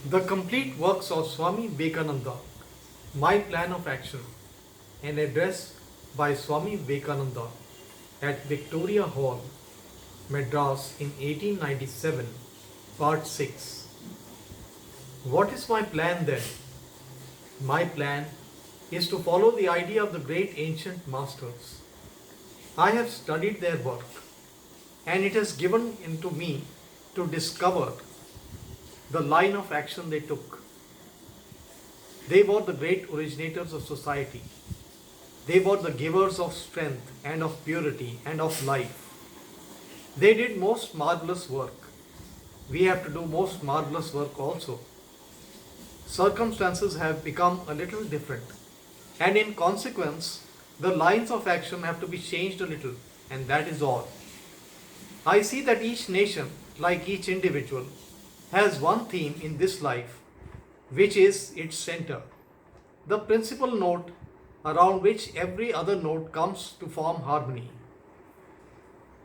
The complete works of Swami Vivekananda, My Plan of Action, an address by Swami Vivekananda at Victoria Hall, Madras in 1897, Part 6. What is my plan then? My plan is to follow the idea of the great ancient masters. I have studied their work, and it has given into me to discover the line of action they took. They were the great originators of society. They were the givers of strength and of purity and of life. They did most marvelous work. We have to do most marvelous work also. Circumstances have become a little different, and in consequence, the lines of action have to be changed a little, and that is all. I see that each nation, like each individual, has one theme in this life, which is its center, the principal note around which every other note comes to form harmony.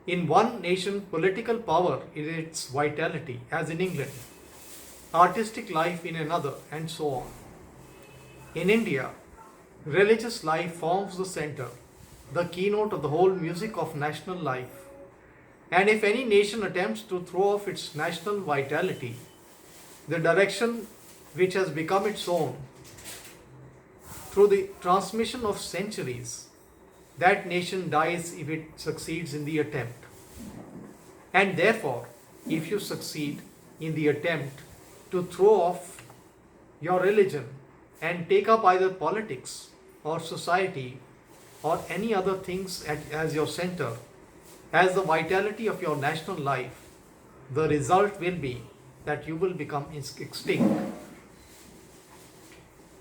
In one nation, political power is its vitality, as in England, artistic life in another, and so on. In India, religious life forms the center, the keynote of the whole music of national life. And if any nation attempts to throw off its national vitality, the direction which has become its own, through the transmission of centuries, that nation dies if it succeeds in the attempt. And therefore, if you succeed in the attempt to throw off your religion and take up either politics or society or any other things as your center, as the vitality of your national life, the result will be that you will become extinct.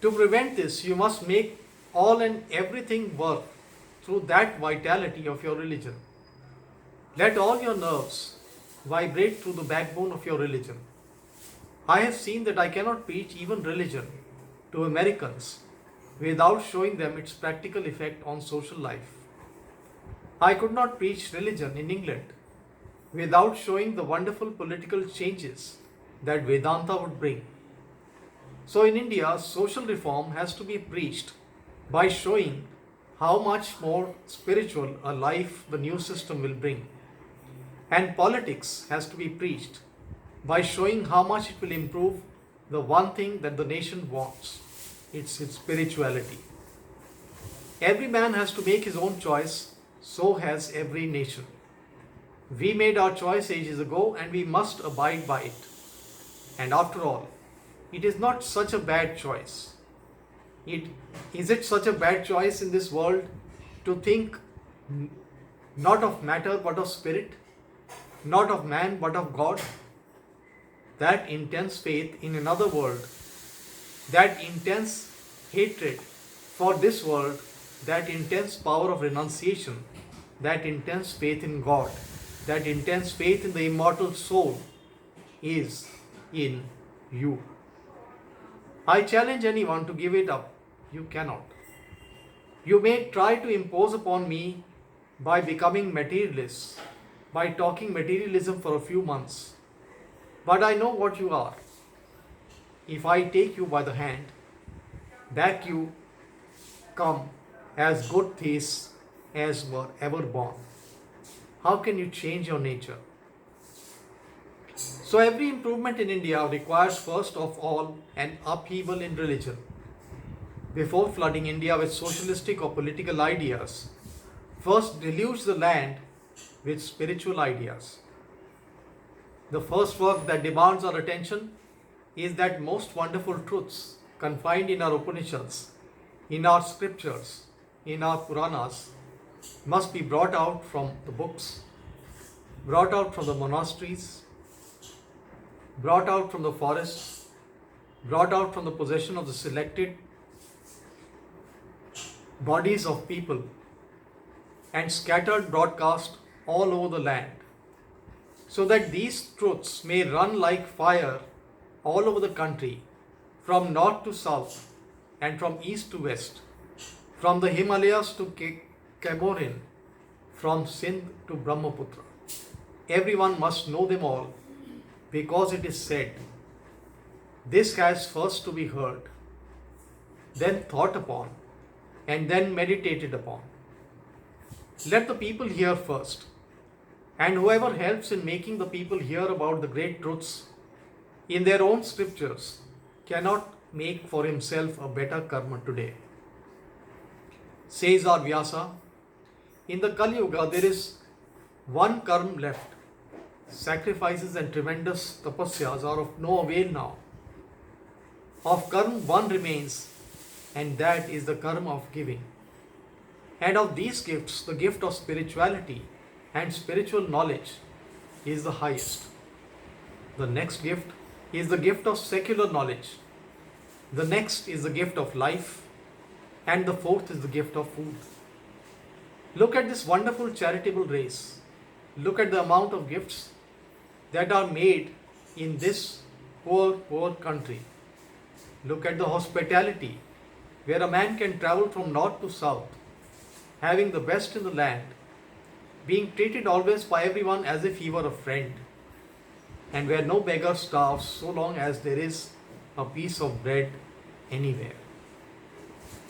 To prevent this, you must make all and everything work through that vitality of your religion. Let all your nerves vibrate through the backbone of your religion. I have seen that I cannot preach even religion to Americans without showing them its practical effect on social life. I could not preach religion in England without showing the wonderful political changes that Vedanta would bring. So in India, social reform has to be preached by showing how much more spiritual a life the new system will bring. And politics has to be preached by showing how much it will improve the one thing that the nation wants. It's its spirituality. Every man has to make his own choice, so has every nation. We made our choice ages ago and we must abide by it. And after all, it is not such a bad choice. Is it such a bad choice in this world to think not of matter but of spirit, not of man but of God? That intense faith in another world, that intense hatred for this world, that intense power of renunciation, that intense faith in God, that intense faith in the immortal soul is in you. I challenge anyone to give it up. You cannot. You may try to impose upon me by becoming materialist, by talking materialism for a few months. But I know what you are. If I take you by the hand, back you come as good theists as were ever born. How can you change your nature? So every improvement in India requires first of all an upheaval in religion. Before flooding India with socialistic or political ideas, first deluge the land with spiritual ideas. The first work that demands our attention is that most wonderful truths confined in our Upanishads, in our scriptures, in our Puranas, must be brought out from the books, brought out from the monasteries, brought out from the forests, brought out from the possession of the selected bodies of people, and scattered broadcast all over the land, so that these truths may run like fire all over the country, from north to south, and from east to west, from the Himalayas to Cameroon, from Sindh to Brahmaputra. Everyone must know them all, because it is said, This has first to be heard, then thought upon, and then meditated upon. Let the people hear first, and whoever helps in making the people hear about the great truths in their own scriptures cannot make for himself a better karma today. Says our Vyasa, in the Kali Yuga there is one karma left. Sacrifices and tremendous tapasyas are of no avail now. Of karma one remains, and that is the karma of giving. And of these gifts, the gift of spirituality and spiritual knowledge is the highest. The next gift is the gift of secular knowledge. The next is the gift of life. And the fourth is the gift of food. Look at this wonderful charitable race. Look at the amount of gifts that are made in this poor country. Look at the hospitality, where a man can travel from north to south, having the best in the land, being treated always by everyone as if he were a friend, and where no beggar starves so long as there is a piece of bread anywhere.